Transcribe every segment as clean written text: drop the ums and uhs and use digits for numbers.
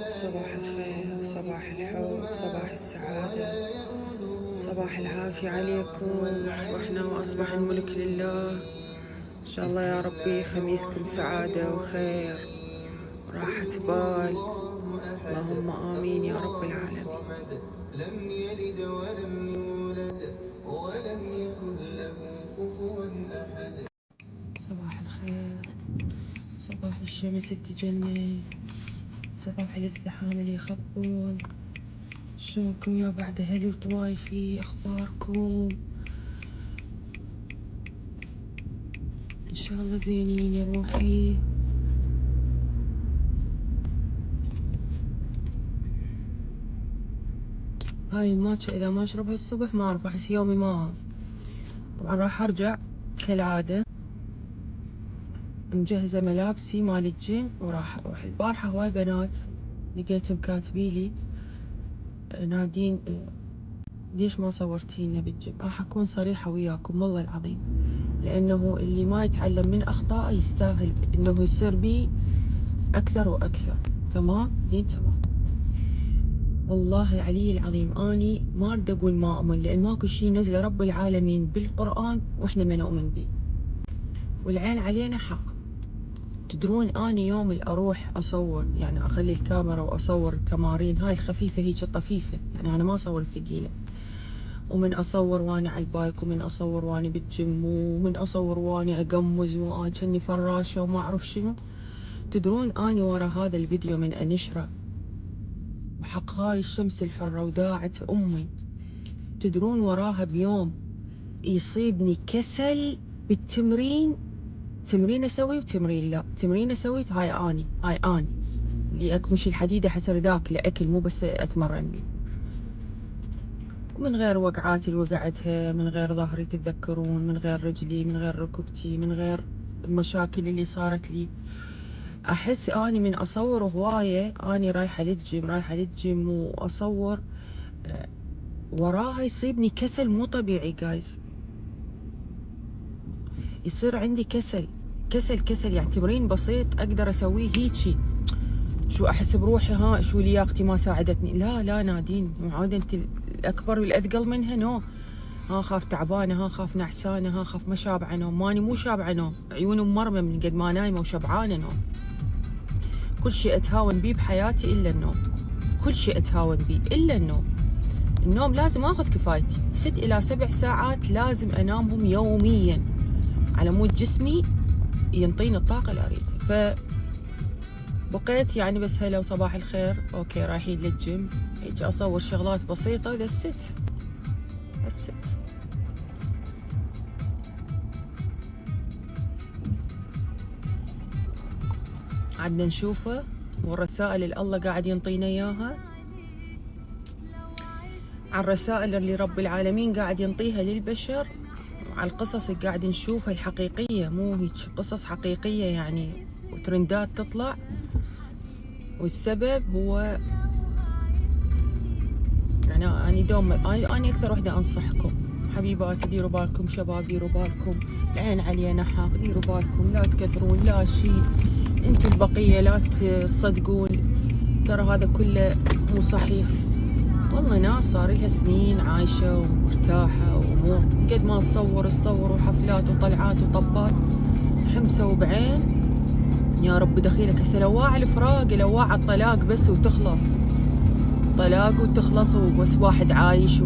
صباح الخير، صباح الحب، صباح السعادة، صباح العافية عليكم. أصبحنا وأصبح الملك لله. إن شاء الله يا ربي خميسكم سعادة وخير وراحة بال. اللهم آمين يا رب العالمين. لم يلد ولم يولد ولم يكن له كفوا أحد. صباح الخير، صباح الشمس التجني، صباح الازدحام اللي يخبل. شلونكم يا بعد أهلي وطوايفي؟ أخباركم؟ إن شاء الله زينين يا روحي. هاي الماتشا إذا ما أشربها الصبح ما أعرف، أحس يومي ما. طبعا راح أرجع كالعادة، مجهزة ملابسي مال الجيم وراح أروح. البارحة هواي بنات لقيتهم كاتبيلي نادين ليش ما صورتينا بالجيم؟ راح أكون صريحة وياكم والله العظيم، لأنه اللي ما يتعلم من أخطائه يستاهل إنه يصير بيه أكثر وأكثر. تمام؟ دين تمام. والله العلي العظيم أني ما أريد أقول ما أؤمن، لأن ماكو شي نزل رب العالمين بالقرآن وإحنا ما نؤمن به، والعين علينا حق. تدرون أني يوم اللي أروح أصور، يعني أخلي الكاميرا وأصور التمارين هاي الخفيفة هيك الطفيفة، يعني أنا ما أصور ثقيلة، ومن أصور وأنا على البايك، ومن أصور وأنا بالجيم، ومن أصور وأنا أقمز وكأني فراشة وما أعرف شنو. تدرون أني ورا هذا الفيديو من أنشره وحق هاي الشمس الحرة وداعت أمي، تدرون وراها بيوم يصيبني كسل بالتمرين. تمرين أسوي وتمرين لا، تمرين أسوي هاي أني اللي أكمش الحديدة حسر ذاك لأكل مو بس أتمرن بيه، من غير وقعاتي اللي وقعتها، من غير ظهري تتذكرون، من غير رجلي، من غير ركبتي، من غير المشاكل اللي صارت لي. أحس أني من أصور هواية، أني رايحة للجيم وأصور، وراها يصيبني كسل مو طبيعي جايز. يصير عندي كسل يعني تمرين بسيط اقدر اسويه هيجي، شو احس بروحي ها شو لياقتي ما ساعدتني. لا نادين معود انت الاكبر والاثقل منها. نو ها خاف تعبانه، ها خاف نعسانه، ها خاف ما شابعه نوم. ماني مو شابعه نوم، عيوني مرمى من قد ما نايمه وشبعانه نوم. كل شيء اتهاون بيه بحياتي الا النوم، كل شيء اتهاون بيه الا النوم. النوم لازم اخذ كفايتي 6 إلى 7 ساعات لازم انامهم يوميا على مود جسمي ينطيني الطاقة اللي أريدها. فبقيت يعني بس هلا وصباح الخير، أوكي رايحين للجيم، هيك أصور شغلات بسيطة بس عدنا نشوفه والرسائل اللي الله قاعد ينطينا إياها، عن الرسائل اللي رب العالمين قاعد ينطيها للبشر، على القصص اللي قاعد نشوفها الحقيقية، مو هيك قصص حقيقية يعني وترندات تطلع. والسبب هو يعني أنا أكثر وحدة أنصحكم حبيباتي، ديروا بالكم شباب، ديروا بالكم، العين علينا حق، ديروا بالكم لا تكثرون لا شيء، انتوا البقية لا تصدقون، ترى هذا كله مو صحيح. والله ناس صار لها سنين عايشة ومرتاحة وأمور، قد ما تصور وحفلات وطلعات وطبات، حمسة وبعين يا رب دخيلك. هسه لواع الفراق، لواع الطلاق بس وتخلص، طلاق وتخلص وبس واحد عايش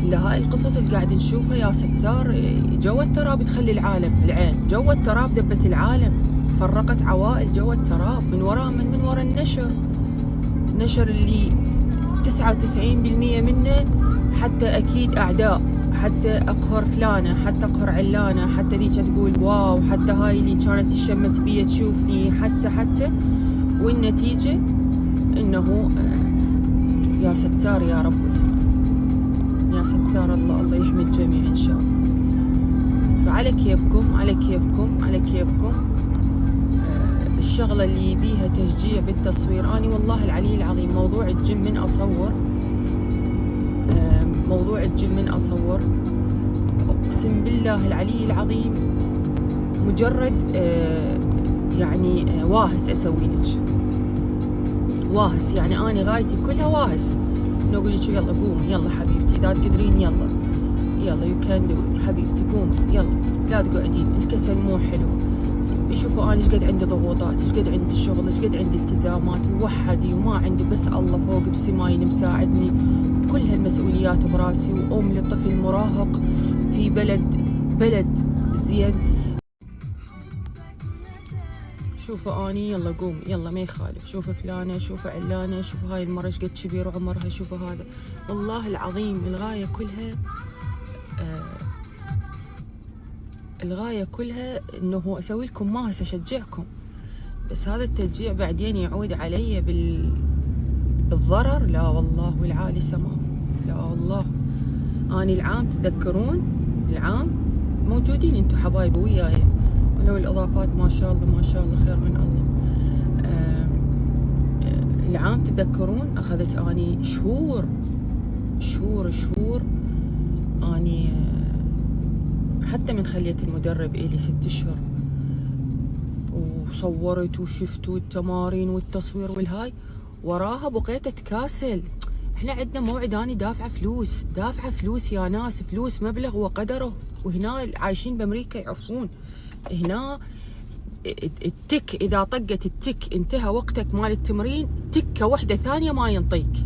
لا هاي القصص اللي قاعد نشوفها يا ستار. جو التراب تخلي العالم، العين جو التراب دبت العالم، فرقت عوائل جو التراب من وراء من وراء النشر اللي 99% منه حتى أكيد أعداء، حتى أقهر فلانة، حتى أقهر علانة، حتى ذيك تقول واو، حتى هاي اللي كانت تشمت بي تشوفني، حتى والنتيجة إنه يا ستار يا رب، يا ستار الله يحمي الجميع إن شاء الله. فعلى كيفكم الشغلة اللي بيها تشجيع بالتصوير. أنا والله العلي العظيم موضوع الجيم من أصور أقسم بالله العلي العظيم مجرد يعني واهس أسوي لك، واهس، يعني أنا غايتي كلها واهس، إنه أقول لك يلا قومي يلا حبيبتي، إذا تقدرين يلا يو كان دو حبيبتي، قومي يلا لا تقعدين، الكسل مو حلو. شوفوا أنا إيش قد عندي ضغوطات، إيش قد عندي شغل، إيش قد عندي التزامات ووحدي وما عندي، بس الله فوق بسماي مساعدني، كل هالمسؤوليات براسي، وأم لطفل مراهق في بلد زين. شوفوا اني يلا قومي يلا ما يخالف، شوفوا فلانه، شوفوا علانه، شوفوا هاي المره ايش قد كبير عمرها، شوفوا هذا. والله العظيم الغايه كلها الغايه كلها انه اسوي لكم ما اشجعكم، بس هذا التشجيع بعدين يعود علي بالضرر. لا والله والعالي سماء، لا والله. اني العام تذكرون العام موجودين انتم حبايبي وياي، ولو الاضافات ما شاء الله ما شاء الله خير من الله. العام تذكرون اخذت اني شهور اني حتى من خليت المدرب الي 6 اشهر، وصورت وشفت التمارين والتصوير والهاي، وراها بقيت اتكاسل. احنا عندنا موعد، اني دافعه فلوس يا ناس، فلوس مبلغ وقدره، وهنا عايشين بامريكا يعرفون. هنا التك اذا طقت التك انتهى وقتك مال التمرين، تكه واحده ثانيه ما ينطيك.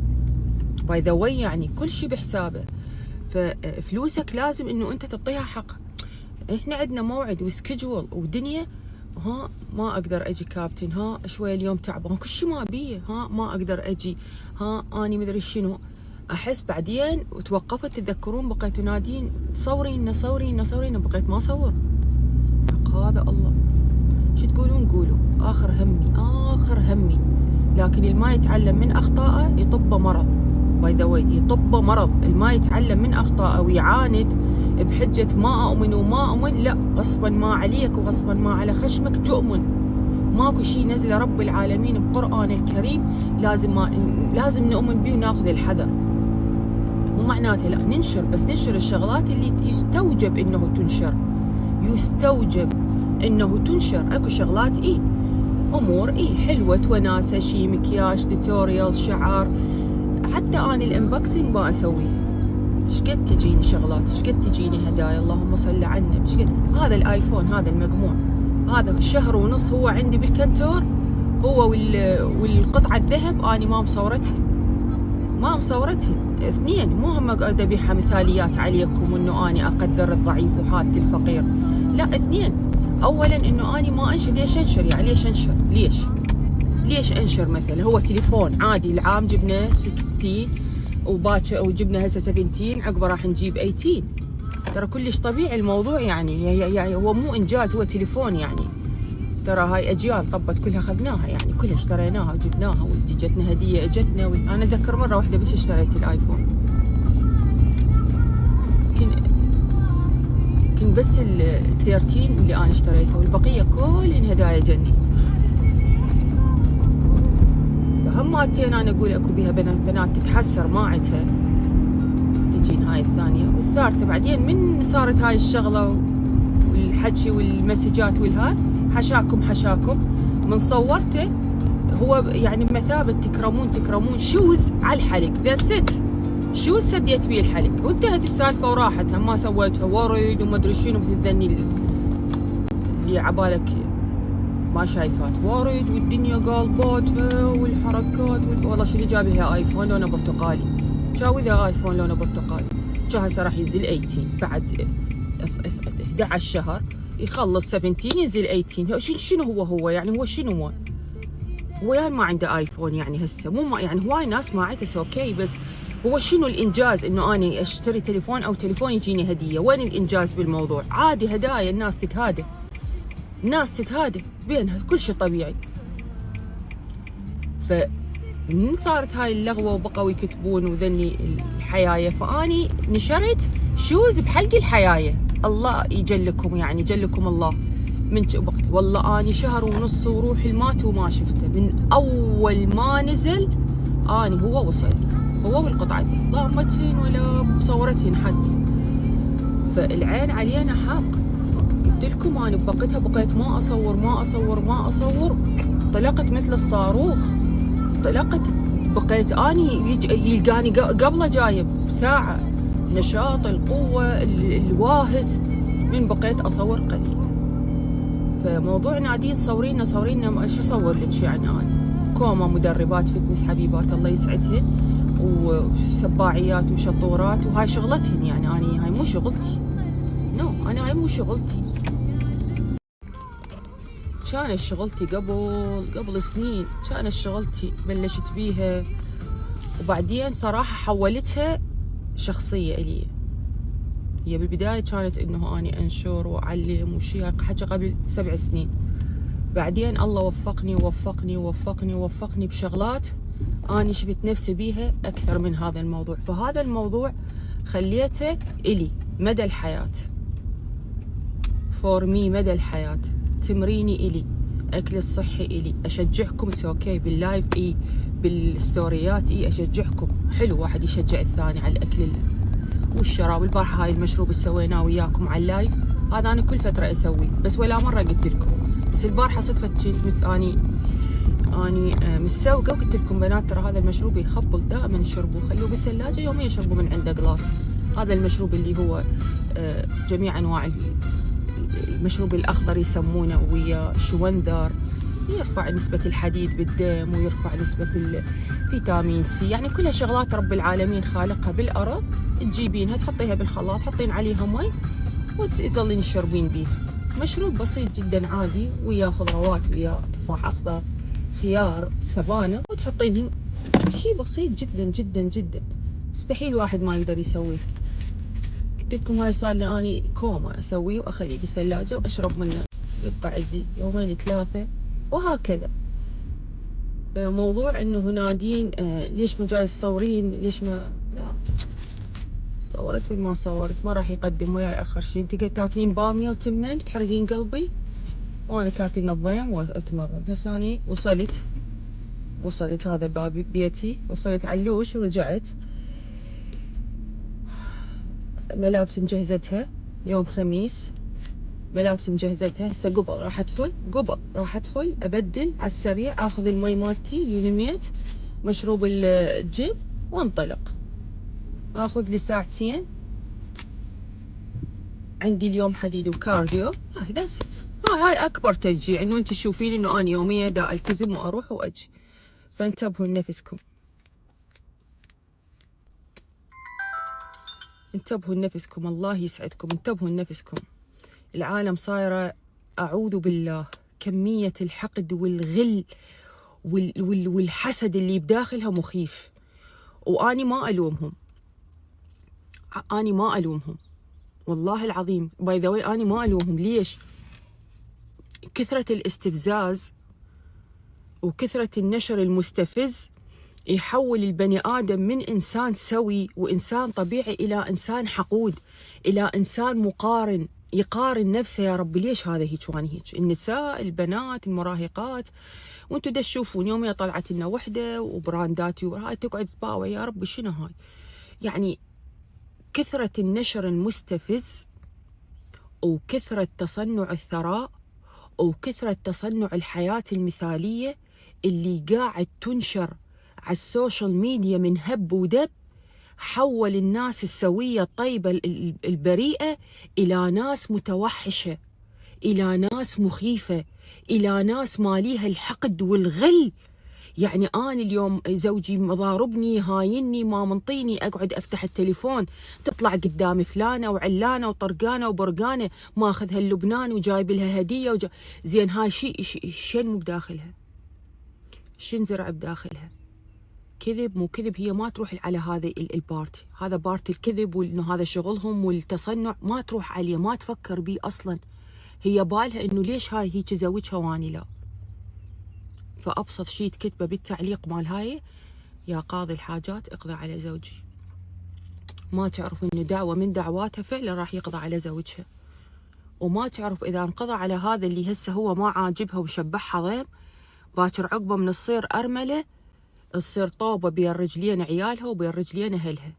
باي ذا واي يعني كل شيء بحسابه، ففلوسك لازم انه انت تعطيها حق. احنا عندنا موعد وسكجول ودنيا، ها ما اقدر اجي كابتن، ها شوي اليوم تعبان، كل شيء ما بيه، ها ما اقدر اجي، ها اني مدري شنو. احس بعدين وتوقفت. تتذكرون بقيت تنادين صورينا، بقيت ما اصور. هذا الله شو تقولون قولوا. اخر همي، لكن الما يتعلم من اخطائه يطبه مرض. باي ذا واي يطبه مرض، الما يتعلم من اخطائه ويعاند بحجه ما اؤمن، لا غصبا ما عليك وغصبا ما على خشمك تؤمن. ماكو شيء نزل رب العالمين بقرآن الكريم لازم نؤمن به وناخذ الحذر. مو معناته لا ننشر، بس ننشر الشغلات اللي يستوجب انه تنشر. اكو شغلات امور حلوه وناسه، شي مكياج، توتوريال، شعار. حتى انا الانبوكسنج ما اسويه. ايش قد تجيني شغلات، ايش قد تجيني هدايا، اللهم صل على النبي. ايش قد هذا الايفون، هذا المجموع، هذا شهر ونص هو عندي بالكنتور، هو والقطعه الذهب اني ما مصورتهم. اثنين، مو هم اقعد ابيعها مثاليات عليكم وانه اني اقدر الضعيف وحالتي الفقير، لا اثنين. اولا انه اني ما انشر. ليش انشر؟ يعني ليش انشر؟ مثلا هو تليفون عادي، العام جبنا 16 وباكر وجبنا هسه 17، عقبه راح نجيب 18. ترى كلش طبيعي الموضوع، يعني هو مو انجاز، هو تليفون يعني. ترى هاي اجيال طبت كلها اخذناها، يعني كلها اشتريناها وجبناها، وجتنا هديه اجتنا. انا اتذكر مره واحده بس اشتريت الايفون، كنت بس ال 13 اللي انا اشتريته، والبقيه كلهن هدايا جني. فهماتين انا اقول اكو بيها بنات تتحسر ما عندها، تجين هاي الثانيه والثالثه. بعدين من صارت هاي الشغله والحكي والمسجات والهاي، حشاكم من صورته هو يعني بمثابه تكرمون شوز على الحلق. ذا ست شوز سديت بيه الحلق وانتهت السالفه وراحت. هم ما سويتها ورد وما ادري شنو، مثل ذني اللي عبالك ما شايفات ورد والدنيا قالباتها والحركات والله شو اللي جابها ايفون لونه برتقالي. شاو ذا ايفون لونه برتقالي، شو هسه راح ينزل 18 بعد 11 شهر، يخلص 17 ينزل 18. شنو هو يعني هو شنو هو يعني ما عنده ايفون يعني هسه، مو ما يعني هواي ناس ما عندها اوكي، بس هو شنو الانجاز انه اني اشتري تليفون او تليفون يجيني هديه؟ وين الانجاز بالموضوع؟ عادي هدايا، الناس تتهادى بينها، كل شيء طبيعي. فمن صارت هاي اللغوه وبقوا يكتبون وذني الحيايه، فاني نشرت شوز بحلق الحيايه. الله يجلكم، يعني يجلكم الله من وقت. والله اني شهر ونص وروح المات وما شفته، من اول ما نزل اني هو وصل هو والقطعه دي، ضامتهن ولا مصورتهن حد. فالعين علينا حق. قلت لكم انا بقيت ما اصور، طلقت مثل الصاروخ. انطلقت، بقيت اني يلقاني قبله جايب ساعه نشاط القوه الواهس، من بقيت اصور قليل. فموضوع نادين صورينا ايش اصور لك يعني؟ انا كوما مدربات فتنس حبيبات الله يسعدهن، وسباعيات وشطورات، وهاي شغلتهن يعني. اني هاي مو شغلتي، انا هاي مو شغلتي. كانت شغلتي قبل سنين، كانت شغلتي بلشت بيها، وبعدين صراحة حولتها شخصية إلي. هي بالبداية كانت إنه أني أنشر وأعلم وشي، حكي قبل 7 سنين. بعدين الله وفقني بشغلات أني شفت نفسي بيها أكثر من هذا الموضوع. فهذا الموضوع خليته إلي مدى الحياة، فورمي مدى الحياة. تمريني إلي، أكل الصحي إلي، أشجعكم اوكي باللايف بالستوريات أشجعكم. حلو واحد يشجع الثاني على الأكل والشراب. البارحة هاي المشروب اللي سويناه وياكم على اللايف، هذا أنا كل فترة أسويه، بس ولا مرة قلت لكم. بس البارحة صدفة كنت أني مسوقة وقلت لكم بنات ترى هذا المشروب يخبل، دائما يشربوه، خلوه بالثلاجة يوميا يشربوا من عنده قلاص. هذا المشروب اللي هو جميع أنواع المشروب الأخضر يسمونه، ويا شوندر، يرفع نسبة الحديد بالدم ويرفع نسبة الفيتامين سي، يعني كلها شغلات رب العالمين خالقها بالأرض. تجيبينها تحطيها بالخلاط، تحطين عليها مي وتظلين تشربين بيها. مشروب بسيط جدا عادي، ويا خضروات، ويا تفاح أخضر، خيار، سبانة، وتحطينهم. شيء بسيط جدا جدا جدا، مستحيل واحد ما يقدر يسويه. قلت لكم هاي صار لي اني كوما اسويه واخليه بالثلاجه واشرب منه، يبقى عندي 2-3 وهكذا. موضوع انه نادين ليش ما جاي تصورين، ليش ما لا صورت ما صورت ما راح يقدم ولا ياخر شيء. انت تاكلين باميه وتمن تحرقين قلبي، وانا كاتين الضيم واتمرن. هسه اني وصلت هذا باب بيتي، وصلت علوش ورجعت. ملابس مجهزتها يوم خميس، ملابس مجهزتها. هسه قبل راح ادخل ابدل على السريع، اخذ المي مالتي يونيميت، مشروب الجيم، وانطلق. اخذ لي 2 ساعة. عندي اليوم حديد وكارديو. هاي اكبر تشجيع، انه انت تشوفين انه انا يوميا دا التزم واروح واجي. فانتبهوا لنفسكم، الله يسعدكم، انتبهوا لنفسكم. العالم صايره اعوذ بالله، كمية الحقد والغل والحسد اللي بداخلها مخيف. واني ما الومهم، والله العظيم باي ذا واي اني ما الومهم. ليش؟ كثرة الاستفزاز وكثرة النشر المستفز يحول البني آدم من إنسان سوي وإنسان طبيعي إلى إنسان حقود، إلى إنسان مقارن، يقارن نفسه. يا رب ليش هذا هيك وانا هيك؟ النساء، البنات، المراهقات، وانتم دا تشوفون يوميا طلعت لنا وحده وبراندات هاي تقعد تباوع. يا رب شنو هاي؟ يعني كثرة النشر المستفز، وكثرة تصنع الثراء، وكثرة تصنع الحياة المثالية اللي قاعد تنشر على السوشيال ميديا من هب ودب، حول الناس السوية الطيبة البريئة إلى ناس متوحشة، إلى ناس مخيفة، إلى ناس ماليها الحقد والغل. يعني أنا اليوم زوجي مضاربني، هايني، ما منطيني، أقعد أفتح التليفون تطلع قدامي فلانة وعلانة وطرقانة وبرقانة، ماخذها اللبنان وجايب لها هدية زين هاي شنو بداخلها؟ شنزرع بداخلها؟ كذب مو كذب، هي ما تروح على هذا البارتي، هذا بارتي الكذب، وانه هذا شغلهم والتصنع، ما تروح عليه، ما تفكر بيه اصلا. هي بالها انه ليش هاي هيك زوجها واني لا. فابسط شيء تكتبه بالتعليق مال هاي: يا قاضي الحاجات اقضى على زوجي. ما تعرف انه دعوه من دعواتها فعلا راح يقضى على زوجها، وما تعرف اذا انقضى على هذا اللي هسه هو ما عاجبها وشبحها ضيم، باكر عقبه من تصير ارمله، تصير طوبه بين رجلين عيالها وبين رجلين اهلها.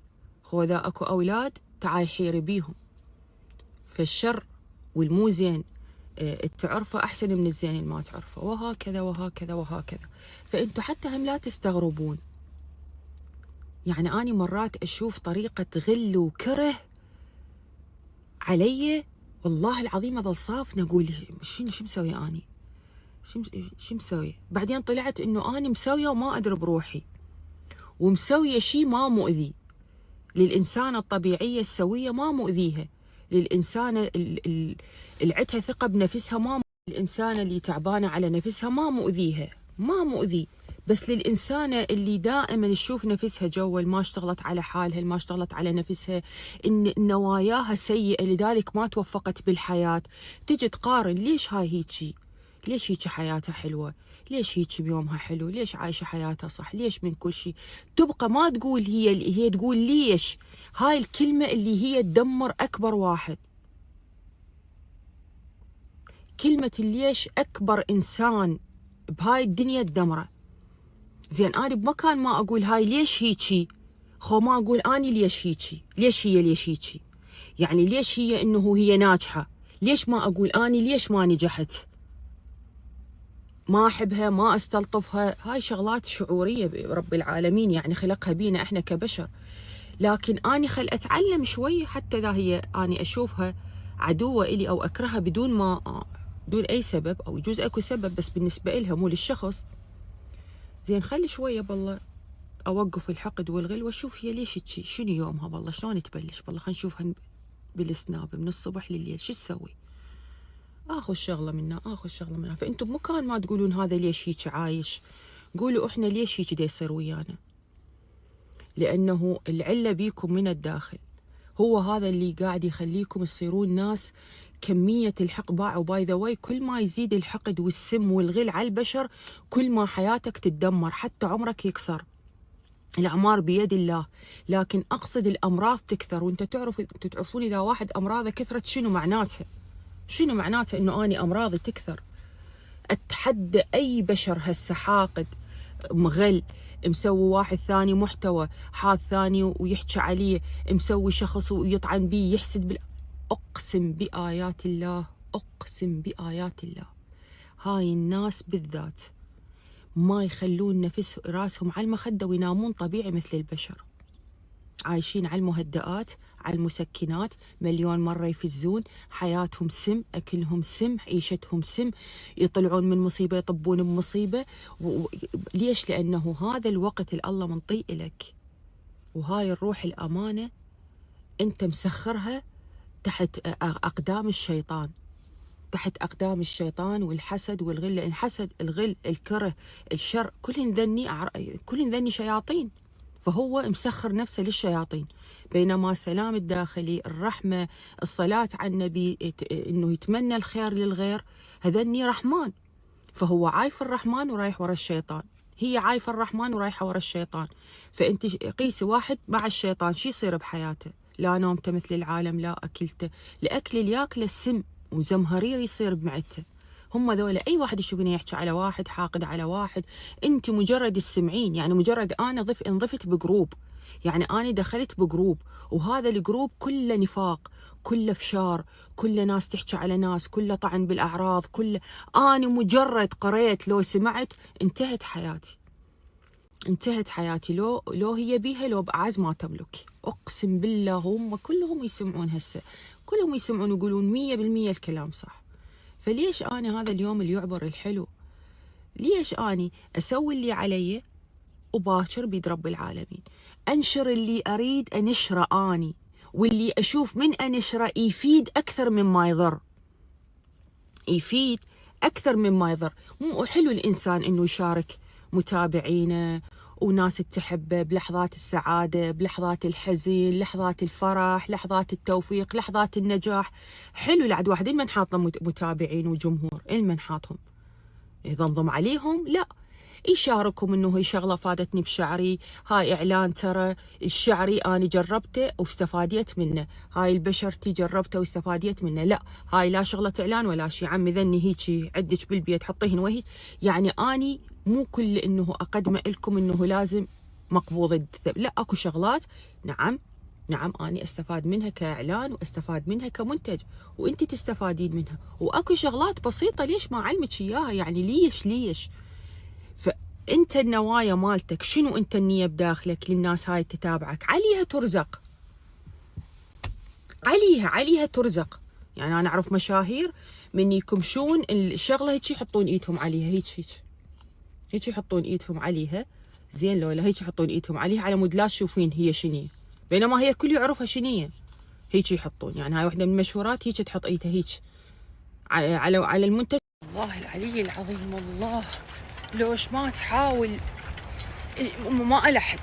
خوذا اكو اولاد تعاي حيري بيهم. فالشر والمو زين تعرفه أحسن من الزين اللي ما تعرفه، وهكذا وهكذا وهكذا. فأنتوا حتى هم لا تستغربون. يعني أنا مرات أشوف طريقة غل وكره علي، والله العظيم أظل صافنة أقول شو مسوي أني؟ شو مسوي؟ بعدين طلعت إنه أنا مسوية وما أدري بروحي، ومسوية شيء ما مؤذي للإنسانة الطبيعية السوية، ما مؤذيها. للإنسانة اللي عندها ثقة بنفسها ما، الإنسانة اللي تعبانة على نفسها ما مؤذيها، ما مؤذي. بس للإنسانة اللي دائما تشوف نفسها جوال، ما اشتغلت على حالها، ما اشتغلت على نفسها، إن نواياها سيئة لذلك ما توفقت بالحياة، تجي تقارن ليش هاي هيجي؟ ليش هيجي حياتها حلوة؟ ليش هيجي بيومها حلو؟ ليش عايشة حياتها صح؟ ليش من كل شيء؟ تبقى ما تقول هي تقول ليش. هاي الكلمة اللي هي تدمر أكبر واحد. كلمة ليش أكبر إنسان بهاي الدنيا تدمره. زين أنا بمكان ما أقول هاي ليش هيجي، خو ما أقول أني ليش هيجي، ليش هيجي؟ يعني ليش هي إنه هي ناجحة، ليش ما أقول أني ليش ما نجحت؟ ما أحبها، ما أستلطفها، هاي شغلات شعورية برب العالمين يعني خلقها بينا إحنا كبشر. لكن أنا خل أتعلم شوي، حتى إذا هي أنا أشوفها عدوة إلي أو أكرهها بدون أي سبب، أو يجوز أكو سبب بس بالنسبة إلها مو للشخص. زين خلي شوية بالله أوقف الحقد والغل وأشوف هي ليش تشي، شنو يومها بالله، شلون تبلش بالله، خلينا نشوفها بالسناب من الصبح لليل شو تسوي. اخذ شغله منها. فانتم بمكان ما تقولون هذا ليش هيك عايش، قولوا احنا ليش هيك دا يصير ويانا. لانه العله بيكم من الداخل، هو هذا اللي قاعد يخليكم تصيرون ناس كميه الحقد. وباي ذا واي كل ما يزيد الحقد والسم والغل على البشر كل ما حياتك تتدمر، حتى عمرك يكسر. الأعمار بيد الله، لكن أقصد الأمراض تكثر. وأنت تعرفون إذا واحد أمراضه كثرت شنو معناتها؟ شنو معناته إنه أنا أمراضي تكثر؟ أتحدى أي بشر هسه حاقد مغل مسوي واحد ثاني محتوى، حاد ثاني ويحكي عليه، مسوي شخص ويطعن بيه يحسد أقسم بآيات الله، أقسم بآيات الله هاي الناس بالذات ما يخلون نفس راسهم على المخدة وينامون طبيعي مثل البشر. عايشين على المهدئات، على المسكنات، مليون مرة يفزون، حياتهم سم، أكلهم سم، عيشتهم سم، يطلعون من مصيبة يطبون بمصيبة. ليش؟ لأنه هذا الوقت اللي الله منطيه لك، وهاي الروح الأمانة أنت مسخرها تحت أقدام الشيطان، تحت أقدام الشيطان والحسد والغل. لأن الحسد، الغل، الكره، الشر كلهن ذني شياطين، فهو مسخر نفسه للشياطين. بينما السلام الداخلي، الرحمة، الصلاة على النبي، إنه يتمنى الخير للغير، هذني رحمن. فهو عايف الرحمن ورايح ورا الشيطان، هي عايفة الرحمن ورايحة ورا الشيطان. فأنت قيسي واحد مع الشيطان شو يصير بحياته؟ لا نومته مثل العالم، لا أكلته، الأكل اللي ياكله السم وزمهرير يصير بمعدته. هم ذولا أي واحد يشوفني يحكي على واحد، حاقد على واحد، أنت مجرد السمعين. يعني مجرد أنا انضفت بجروب، يعني أنا دخلت بجروب، وهذا الجروب كله نفاق، كله فشار، كله ناس تحكي على ناس، كله طعن بالأعراض، كله أنا مجرد قريت لو سمعت انتهت حياتي، انتهت حياتي. لو هي بيها، لو بأعز ما تملك. أقسم بالله هم كلهم يسمعون هسه، كلهم يسمعون ويقولون 100% الكلام صح. فليش أنا هذا اليوم اللي يعبر الحلو، ليش أني أسوي اللي علي وباكر بيد رب العالمين، أنشر اللي أريد أنشره أني، واللي أشوف من أنشره يفيد أكثر مما يضر، يفيد أكثر مما يضر. مو حلو الإنسان إنه يشارك متابعينه وناس تحبه بلحظات السعادة، بلحظات الحزن، لحظات الفرح، لحظات التوفيق، لحظات النجاح. حلو العد واحد من حاط متابعين وجمهور، من حاطهم يضمضم عليهم؟ لا، يشاركهم انه هي شغله فادتني بشعري، هاي اعلان ترى الشعري انا جربته واستفاديت منه، هاي البشرتي جربته واستفاديت منه. لا، هاي لا شغله اعلان ولا شيء، عمي ذني هيجي عندك بالبيت حطيهن وهي. يعني اني مو كل انه اقدمه لكم انه لازم مقبوض الذنب، لا، اكو شغلات نعم نعم أنا أستفاد منها كإعلان وأستفاد منها كمنتج، وأنت تستفادين منها، وأكو شغلات بسيطة ليش ما أعلمك إياها، يعني ليش فأنت النوايا مالتك شنو؟ أنت النية بداخلك للناس هاي تتابعك، عليها ترزق، عليها ترزق. يعني أنا أعرف مشاهير من يكمشون الشغلة هيك يحطون إيدهم عليها، هيك يحطون إيدهم عليها، زين لو لا هيك يحطون إيدهم عليها على مود لا تشوفين هي شنية، بينما هي الكل يعرفها شنية. هيك يحطون، يعني هاي وحدة من المشهورات هيك تحط إيدها هيك على المنتج. الله العلي العظيم، والله لوش ما تحاول ما ألحق،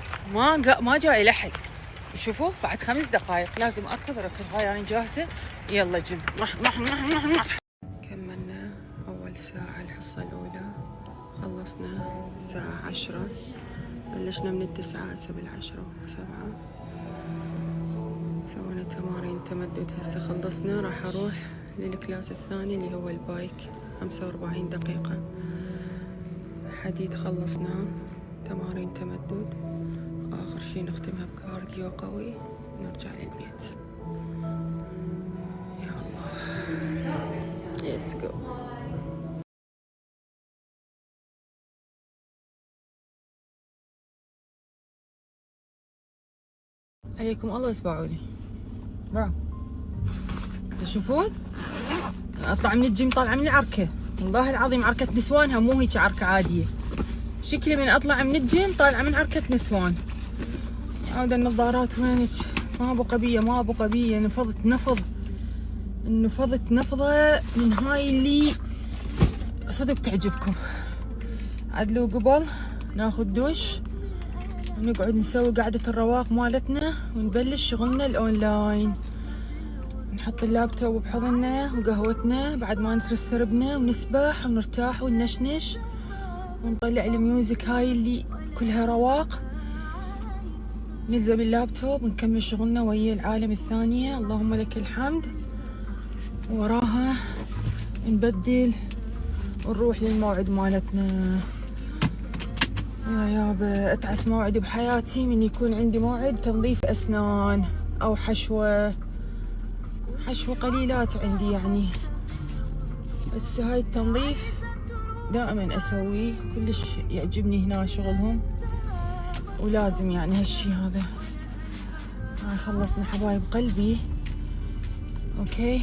ما جاي لحق. شوفوا بعد 5 دقائق لازم أركض هاي أنا جاهزة. يلا جيب كملنا أول ساعة الحصة الأولى، خلصنا الساعة 10، بلشنا من 9 هسه 7 سوينا تمارين تمدد. هسه خلصنا راح أروح للكلاس الثاني اللي هو البايك، 45 دقيقة حديد خلصناه، تمارين تمدد، آخر شي نختمها بكارديو قوي نرجع للبيت. يا الله let's go. عليكم الله اسمعوني تشوفون اطلع من الجيم طالعه من العركه، والله العظيم عركه نسوانها مو هيك عركه عاديه، شكلي من اطلع من الجيم طالعه من عركه نسوان. هذا النظارات وينك؟ ما ابو قبيه نفضت نفضه من هاي اللي صدق تعجبكم. عدلوا قبل ناخذ دوش ونقعد نسوي قعدة الرواق مالتنا ونبلش شغلنا الأونلاين. نحط اللابتوب بحضننا وقهوتنا بعد ما نترس ثربنا ونسبح ونرتاح وننشنش ونطلع الميوزك هاي اللي كلها رواق. نلزم اللابتوب ونكمل شغلنا ويا العالم الثانية، اللهم لك الحمد. وراها نبدل ونروح للموعد مالتنا. يا يابا اتعس موعد بحياتي من يكون عندي موعد تنظيف اسنان او حشوة قليلات عندي يعني، بس هاي التنظيف دائما اسويه، كلش يعجبني هنا شغلهم ولازم يعني هالشي هذا. هاي خلصنا حبايب قلبي. اوكي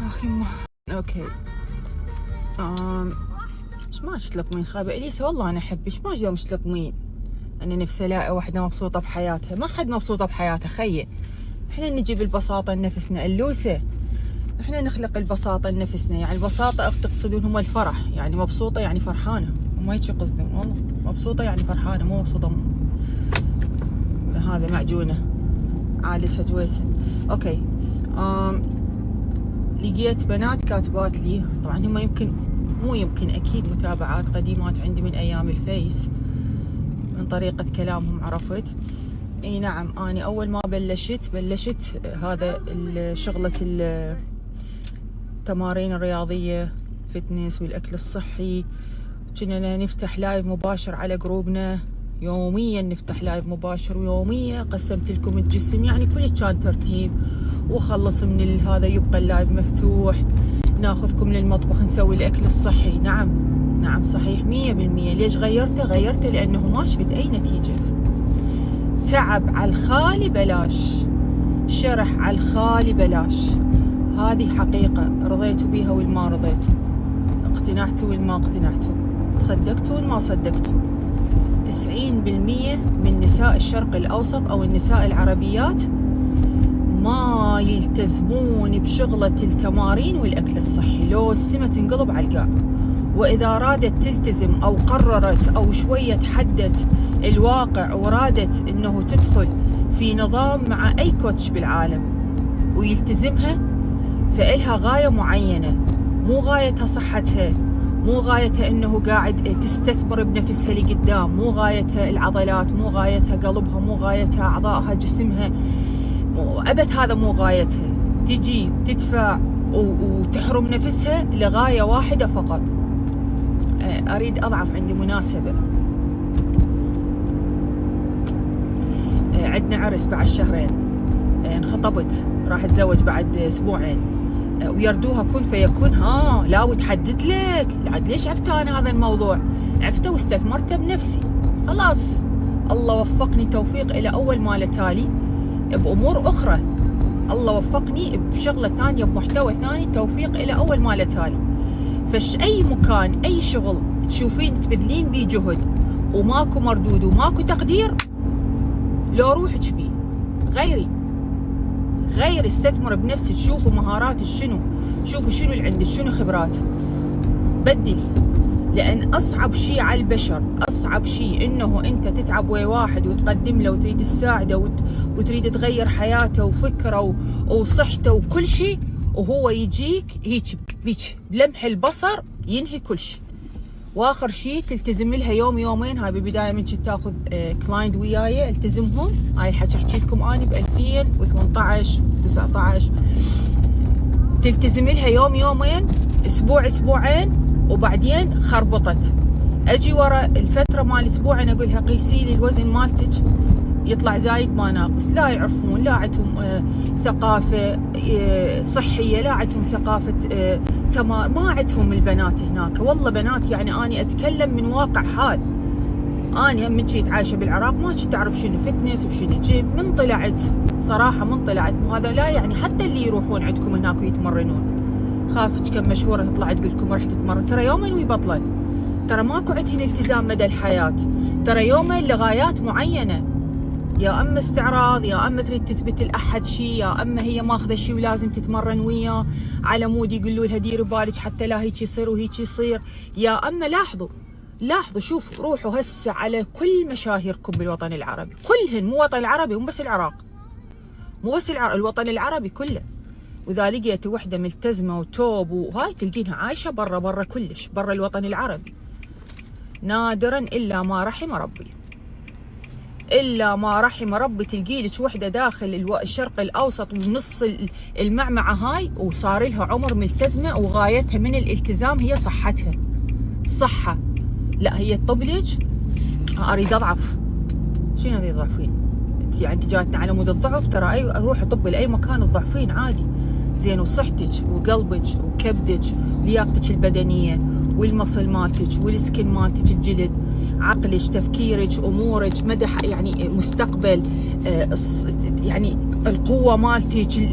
اخ يمه اوكي. ما تلطمين خابة اليسا، والله انا احبش، ما اليوم تلطمين. انا نفسي الاقي واحده مبسوطه بحياتها، ما حد مبسوطه بحياته خيي. احنا نجيب البساطه لنفسنا اللوسه، احنا نخلق البساطه لنفسنا. يعني البساطه تقصدون هم الفرح، يعني مبسوطه يعني فرحانه، وما هيك يقصدون. والله مبسوطه يعني فرحانه، مو مبسوطه هذا معجونه عالسه جويسه. اوكي لقيت بنات كاتبات لي، طبعا هم مو يمكن اكيد متابعات قديمات عندي من ايام الفيس، من طريقة كلامهم عرفت. اي نعم انا اول ما بلشت هذا شغلة التمارين الرياضية فتنس والاكل الصحي، كنا نفتح لايف مباشر على جروبنا، يوميا نفتح لايف مباشر ويوميا قسمت لكم الجسم، يعني كل كان ترتيب. وخلص من هذا يبقى اللايف مفتوح، ناخذكم للمطبخ نسوي الاكل الصحي. نعم صحيح 100%. ليش غيرته لانه ما شفت اي نتيجة. تعب على الخالي بلاش، شرح على الخالي بلاش، هذه حقيقة. رضيتوا بيها والما رضيتوا، اقتنعتوا والما اقتنعتوا، صدقتوا والما صدقتوا. 90% من نساء الشرق الاوسط او النساء العربيات ما يلتزمون بشغلة التمارين والأكل الصحي، لو السمة تنقلب على القاع. وإذا رادت تلتزم أو قررت أو شوية تحدت الواقع ورادت إنه تدخل في نظام مع أي كوتش بالعالم ويلتزمها، فإلها غاية معينة، مو غايتها صحتها، مو غايتها إنه قاعد تستثمر بنفسها لقدام، مو غايتها العضلات، مو غايتها قلبها، مو غايتها أعضائها جسمها، أبد هذا مو غايتها. تجي تدفع وتحرم نفسها لغاية واحدة فقط. أريد أضعف، عندي مناسبة، عندنا عرس بعد شهرين، انخطبت راح اتزوج بعد اسبوعين، ويردوها كن فيكون. لا وتحدد لك عاد ليش عفته انا هذا الموضوع؟ عفته واستثمرته بنفسي خلاص. الله وفقني توفيق الى اول ما لا تالي بامور اخرى، الله وفقني بشغله ثانيه بمحتوى ثاني، توفيق الى اول ما لا تالي. فش اي مكان اي شغل تشوفين تبذلين بيه جهد وماكو مردود وماكو تقدير، لو روحك بيه غير استثمر بنفسك، شوفوا مهاراتك شنو، شوفوا شنو اللي عندك، شنو خبرات، بدلي. لان اصعب شيء على البشر، اصعب شيء انه انت تتعب ويا واحد وتقدم له وتريد تساعده وتريد تغير حياته وفكره وصحته وكل شيء، وهو يجيك هيك بيك بلمح البصر ينهي كل شيء. واخر شيء تلتزم لها يوم يومين. هاي بالبدايه من كنت تاخذ كلاينت وياي التزمهم. هاي الحكي احكي لكم اني ب 2018 19 تلتزم لها يوم يومين، اسبوع اسبوعين، وبعدين خربطت. اجي ورا الفتره مال اسبوعين اقولها قيسي لي الوزن مالتك يطلع زايد ما ناقص. لا يعرفون، لا عندهم ثقافه صحيه، لا عندهم ثقافه تمار، ما عندهم البنات هناك. والله بنات يعني اني اتكلم من واقع حال. اني هم جيت عايشه بالعراق ما كنت اعرف شنو فتنس وشنو جيم. من طلعت صراحه من طلعت، وهذا لا يعني حتى اللي يروحون عندكم هناك ويتمرنون، خافت كم مشهوره تطلع تقول لكم رحت تتمرن، ترى يومين ويبطلن، ترى ماكو عندهن التزام مدى الحياه، ترى يومين لغايات معينه، يا اما استعراض، يا اما تريد تثبت لاحد شيء، يا اما هي ماخذه شيء ولازم تتمرن وياه على مود يقولوا لها ديروا بالك حتى لا هيك يصير وهيك يصير، يا اما لاحظوا شوفوا روحوا هسه على كل مشاهيركم بالوطن العربي كلهن، مو وطن العربي مو بس العراق، مو بس الوطن العربي كله. واذا لقيت وحده ملتزمه وتوب وهاي تلقينها عايشه برا كلش، برا الوطن العربي، نادرا الا ما رحم ربي، الا ما رحم ربي تلقي لك وحده داخل الشرق الاوسط ونص المعمعه هاي وصار لها عمر ملتزمه وغايتها من الالتزام هي صحتها. صحه لا هي تطب لك اريد اضعف. شنو ذي تضعفين؟ يعني انت جاتنا على مود الضعف، ترى اي روحي طبي لاي مكان تضعفين عادي. زين وصحتك وقلبك وكبدك لياقتك البدنيه والمصل مالتك والسكن مالتك الجلد، عقلك، تفكيرك، امورك، مدى يعني مستقبل، يعني القوه مالتك،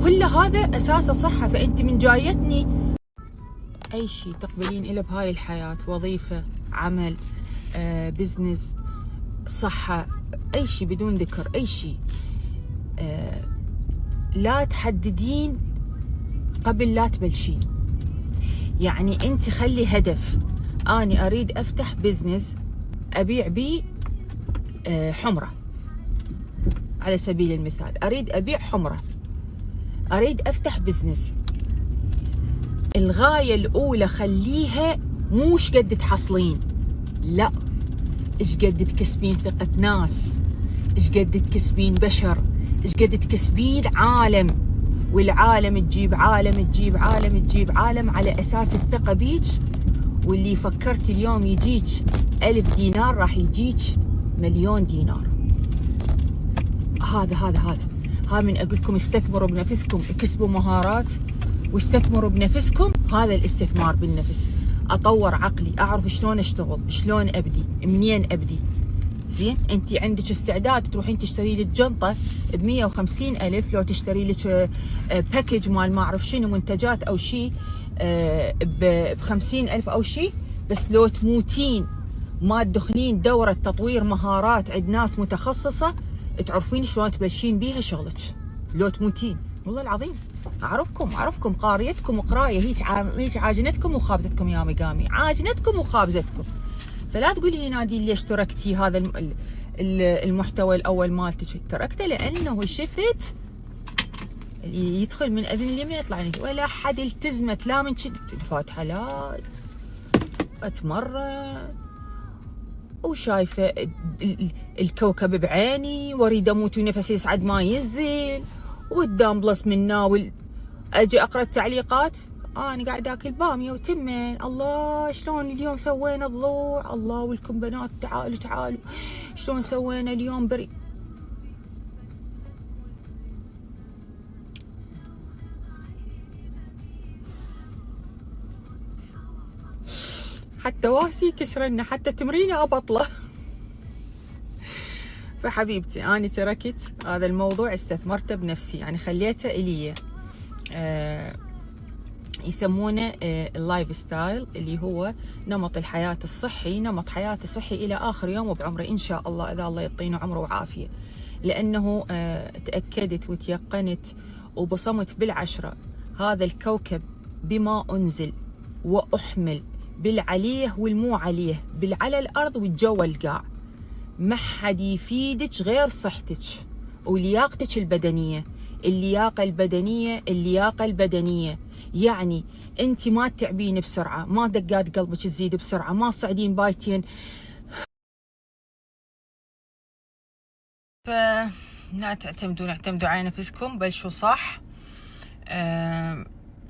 كل هذا اساسه صحه. فانت من جايتني اي شيء تقبلين له بهاي الحياه، وظيفه، عمل، بزنس، صحه، اي شيء بدون ذكر، اي شيء لا تحددين قبل لا تبلشين. يعني انت خلي هدف، اني اريد افتح بزنس ابيع بيه حمره على سبيل المثال، اريد ابيع حمره، اريد افتح بزنس. الغايه الاولى خليها مو ايش قد تحصلين، لا ايش قد تكسبين ثقه ناس، ايش قد تكسبين بشر، ايش قد تكسبين عالم، والعالم تجيب عالم تجيب عالم تجيب عالم على اساس الثقه بيج. واللي فكرت اليوم يجيك 1000 دينار راح يجيك 1,000,000 دينار. هذا من اقول لكم استثمروا بنفسكم، اكسبوا مهارات واستثمروا بنفسكم. هذا الاستثمار بالنفس. اطور عقلي، اعرف شلون اشتغل، شلون ابدي، منين ابدي. زين انت عندك استعداد تروحين تشتري لك جنطه ب 150,000، لو تشتري لك باكج مال ما اعرف شنو منتجات او شيء ب 50,000 او شيء، بس لو تموتين ما تدخلين دوره تطوير مهارات عند ناس متخصصه تعرفين شلون تبلشين بيها شغلك. لو تموتين والله العظيم اعرفكم قاريتكم وقرايه هيك عاجنتكم وخابزتكم يا مقامي، عاجنتكم وخابزتكم. فلا تقولي لي نادين ليش تركتي هذا المحتوى الاول مالتك. تركته لانه شفت اللي يدخل من اذن اليمين يطلع من ولا حد التزمت، لا من فاتحه لا اتمرن وشايفه الكوكب بعيني واريد اموت ونفسي يصعد ما ينزل وقدام بلس من ناول. اجي اقرا التعليقات، انا قاعده اكل باميه وتمن، الله شلون اليوم سوينا ضلوع، الله ولكم بنات تعالوا شلون سوينا اليوم بري. حتى واسي كسرنا، حتى تمريني أبطله. فحبيبتي أنا تركت هذا الموضوع، استثمرته بنفسي، يعني خليته إلي. يسمونه اللايف ستايل، اللي هو نمط الحياة الصحي، نمط حياتي صحي إلى آخر يوم بعمري إن شاء الله، إذا الله يعطينا عمره وعافية. لأنه تأكدت وتيقنت وبصمت بالعشرة، هذا الكوكب بما أنزل وأحمل، بالعليه والمو عليه، بالعلى الأرض والجو القاع، ما حد يفيدك غير صحتك ولياقتك البدنية. اللياقة البدنية، اللياقة البدنية، يعني انت ما تعبين بسرعة، ما دقات قلبك تزيد بسرعة، ما صعدين بايتين. فلا تعتمدوا، اعتمدوا على نفسكم، بلشوا صح.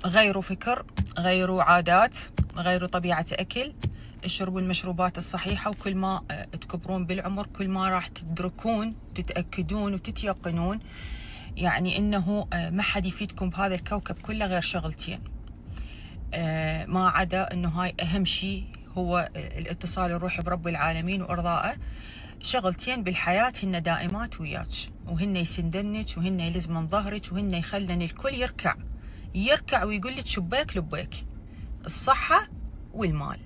غيروا فكر، غيروا عادات، غيروا طبيعة أكل، اشربوا المشروبات الصحيحة. وكل ما تكبرون بالعمر كل ما راح تدركون، تتأكدون وتتيقنون يعني إنه ما حد يفيدكم بهذا الكوكب كله غير شغلتين، ما عدا إنه هاي أهم شيء هو الاتصال الروحي برب العالمين وإرضائه. شغلتين بالحياة هن دائمات وياك، وهن يسندنك، وهن يلزمن ظهرك، وهن يخلن الكل يركع ويقول لك شبيك لبيك: الصحة والمال،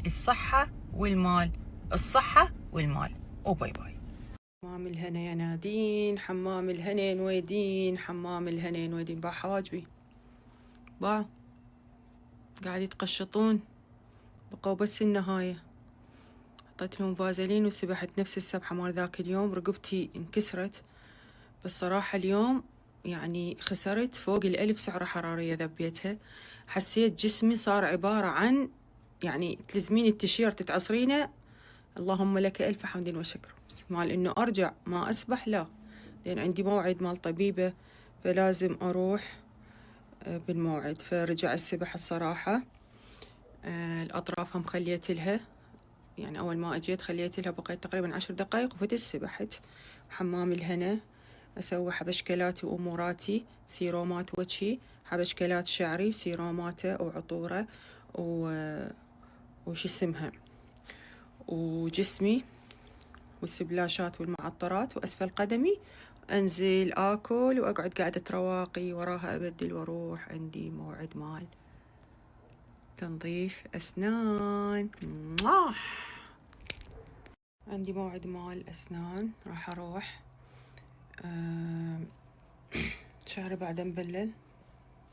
الصحة والمال، الصحة والمال. وباي باي. حمام الهنا يا نادين، حمام الهنا نويدين، حمام الهنا نويدين. باع حواجبي، باع قاعد يتقشطون، بقوا بس النهاية. حطيت لهم فازلين وسبحت نفس السبحة مال ذاك اليوم. رقبتي انكسرت، بس صراحة اليوم يعني خسرت فوق 1000 سعرة حرارية ذبيتها. حسيت جسمي صار عبارة عن يعني تلزمين التيشيرت تعصرينه، اللهم لك ألف حمد وشكر، بس مال إنه أرجع ما أسبح لا، لأن عندي موعد مال طبيبة فلازم أروح بالموعد. فرجع السبح الصراحة. الأطراف هم خليت لها، يعني أول ما أجيت خليت لها بقيت تقريبا 10 دقايق وفتت سبحت. حمام الهنا أسوي حبشكلاتي وأموراتي، سيرومات وجهي، حبشكلات شعري، سيروماته وعطوره وش اسمها، وجسمي والسبلاشات والمعطرات، وأسفل قدمي أنزل آكل وأقعد قاعدة رواقي، وراها أبدل وأروح عندي موعد مال تنظيف أسنان. عندي موعد مال أسنان راح أروح. شعري بعد مبلل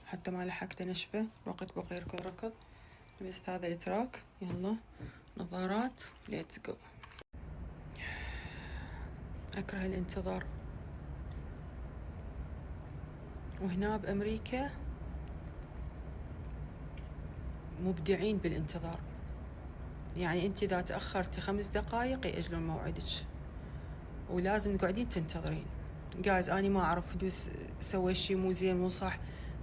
حتى ما لحقت أنشفه، وقت بقي ركض. لبست هذا التراك، يلا نظارات، ليتس جو. أكره الانتظار، وهنا بأمريكا مبدعين بالانتظار. يعني أنت إذا تأخرتي 5 دقايق يأجلون موعدك، ولازم تقعدين تنتظرين. جايز أنا ما أعرف يجوز سوي شي مو زين مو صح،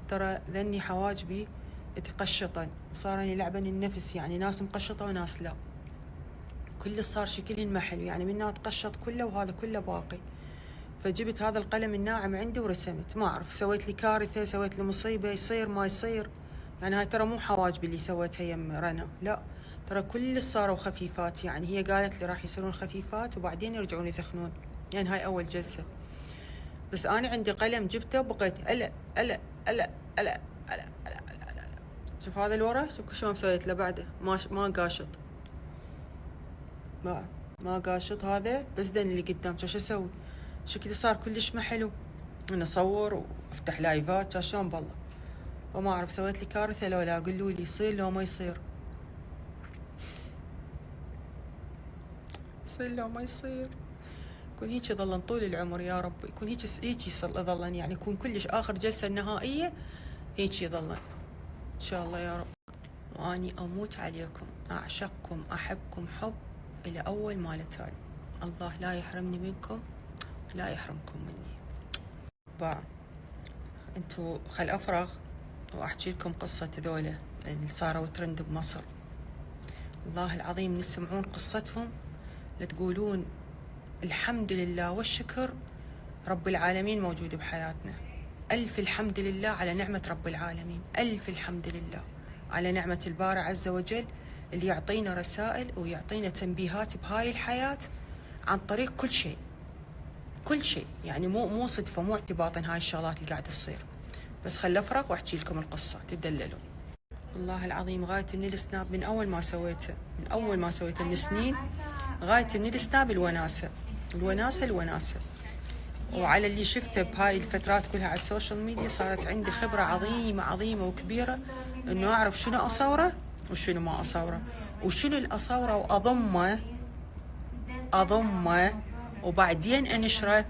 ترى ذني حواجبي تقشطن وصار يلعبن النفس، يعني ناس مقشطة وناس لا، كل صار شكلهن محل، يعني منها تقشط كله وهذا كله باقي. فجبت هذا القلم الناعم عندي ورسمت، ما أعرف سويت لي كارثة، سويت لي مصيبة، يصير ما يصير. يعني هاي ترى مو حواجبي اللي سويتها يم رنا، لا ترى كل صاروا خفيفات. يعني هي قالت لي راح يصيرون خفيفات وبعدين يرجعون يثخنون، يعني هاي أول جلسة. بس أنا عندي قلم جبته وبقيت ألا ألا ألا ألا ألا ألا ألا. شوف هذا الورا، شوف شلون سويت له بعده، ما قاشط، ما قاشط هذا، بس ذن اللي قدام. شو أسوي؟ شكلي صار كلش ما حلو، أنا أصور وأفتح لايفات شلون بالله. وما أعرف سويت لي كارثة لو لا، قولوا لي يصير لو ما يصير، يصير لو ما يصير. يكون هيك يظلن طول العمر يا رب، يكون هيك يظلن، يعني يكون كلش آخر جلسة النهائية هيك يظلن إن شاء الله يا رب. وأني أموت عليكم، أعشقكم، أحبكم حب إلى أول ما لتالي. الله لا يحرمني منكم، لا يحرمكم مني. انتو خل أفرغ وأحكي لكم قصة ذولا اللي صاروا ترند بمصر. الله العظيم نسمعون قصتهم لتقولون الحمد لله والشكر، رب العالمين موجود بحياتنا. ألف الحمد لله على نعمة رب العالمين، ألف الحمد لله على نعمة الباري عز وجل اللي يعطينا رسائل ويعطينا تنبيهات بهاي الحياة عن طريق كل شيء، كل شيء. يعني مو صدفة، مو اعتباطا هاي الشغلات اللي قاعدة تصير. بس خل افرغ واحكي لكم القصة تدللون. والله العظيم غاية من السناب، من اول ما سويته، من سنين، غاية من السناب الوناسة، الوناسة. وعلى اللي شفته بهاي الفترات كلها على السوشيال ميديا، صارت عندي خبرة عظيمة وكبيرة انه اعرف شنو اصوره وشنو ما اصوره، وشنو الاصوره واضمه وبعدين انشره،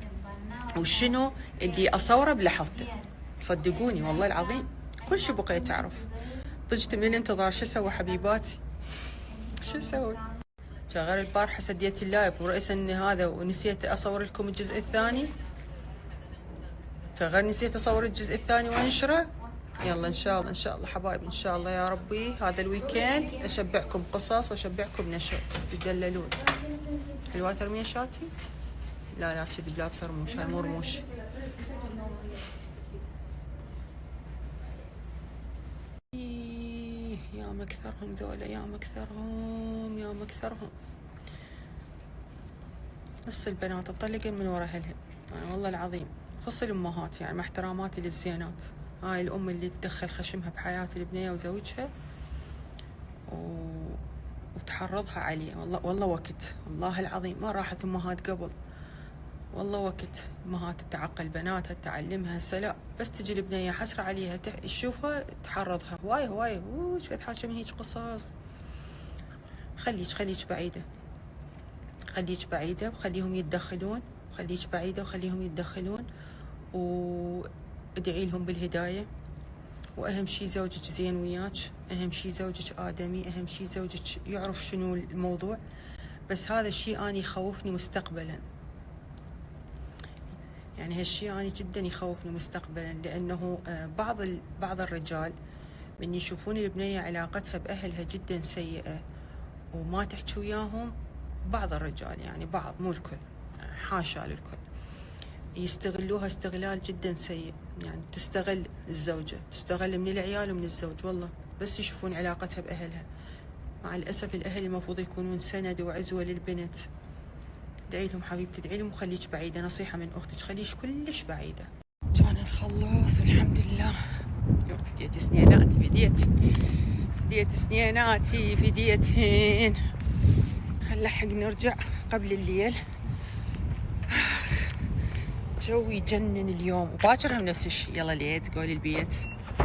وشنو اللي اصوره بلحظته. صدقوني والله العظيم كل شي بقيت اعرف. ضجت من الانتظار. شو اسوي حبيباتي؟ شو اسوي؟ شغل البارحة سديت اللايف ورئيسا ان هذا، ونسيت اصور لكم الجزء الثاني. نسيت اصور الجزء الثاني وانشره. يلا ان شاء الله حبايبي، ان شاء الله يا ربي هذا الويكند اشبعكم قصص واشبعكم نشر تدللون. حلوة ترمية شاتي؟ لا كذب، لا تصير رموش، هاي مو رموش. يا مكثرهم ذولا، يا مكثرهم. نص البنات تطلقن من ورا اهلهن، يعني والله العظيم. خص الامهات، يعني مع احتراماتي للزينات، هاي الام اللي تدخل خشمها بحياة البنية وزوجها وتحرضها عليه. والله وقت، والله العظيم ما راحت امهات قبل، والله وقت امهات تعقل بناتها تعلمها. هسه لا، بس تجي البنية حسرة عليها تشوفها تحرضها. واي ايش قد حاجة من هيك قصص. خليك بعيدة وخليهم يتدخلون، وادعي لهم بالهداية. واهم شي زوجك زين وياك، اهم شي زوجك آدمي، اهم شي زوجك يعرف شنو الموضوع. بس هذا الشي اني يخوفني مستقبلا، يعني هالشي اني جدا يخوفني مستقبلا، لانه بعض الرجال من يشوفون البنية علاقتها باهلها جدا سيئة وما تحكي وياهم. بعض الرجال، يعني بعض مو الكل، حاشا للكل، يستغلوها استغلال جدا سيء. يعني تستغل الزوجة، تستغل من العيال ومن الزوج، والله بس يشوفون علاقتها بأهلها. مع الأسف الأهل المفروض يكونون سند وعزوة للبنت. ادعي لهم حبيبتي، ادعي لهم وخليك بعيدة، نصيحة من أختك، خليش كلش بعيدة. كان نخلص والحمد لله. بديت سنيناتي في ديتين. خلحق نرجع قبل الليل. جوي يجنن اليوم، وباكر هم نفس الشيء. يلا ليت قولي البيت.